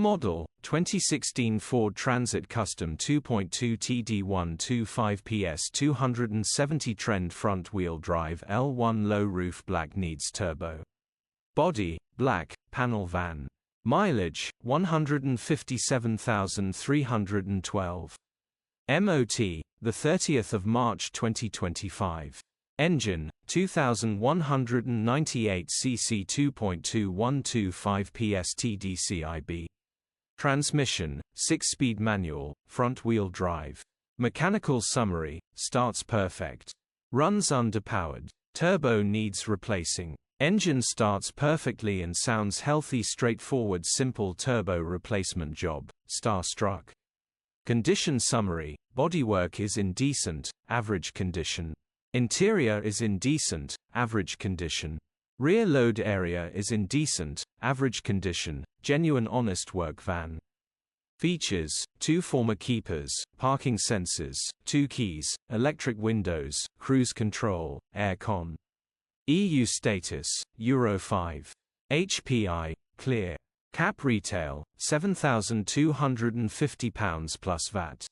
Model, 2016 Ford Transit Custom 2.2TD 125PS 270 Trend Front Wheel Drive L1 Low Roof Black needs turbo. Body, black, panel van. Mileage, 157,312. MOT, the 30th of March 2025. Engine, 2198 cc 2.2 TDCI-B. Transmission, 6-speed manual, front-wheel drive. Mechanical summary, starts perfect. Runs underpowered. Turbo needs replacing. Engine starts perfectly and sounds healthy. Straightforward simple turbo replacement job, starstruck. Condition summary, bodywork is in decent, average condition. Interior is in decent, average condition. Rear load area is in decent, average condition, genuine honest work van. Features, 2 former keepers, parking sensors, 2 keys, electric windows, cruise control, aircon. EU status, Euro 5. HPI, clear. Cap retail, £7,250 plus VAT.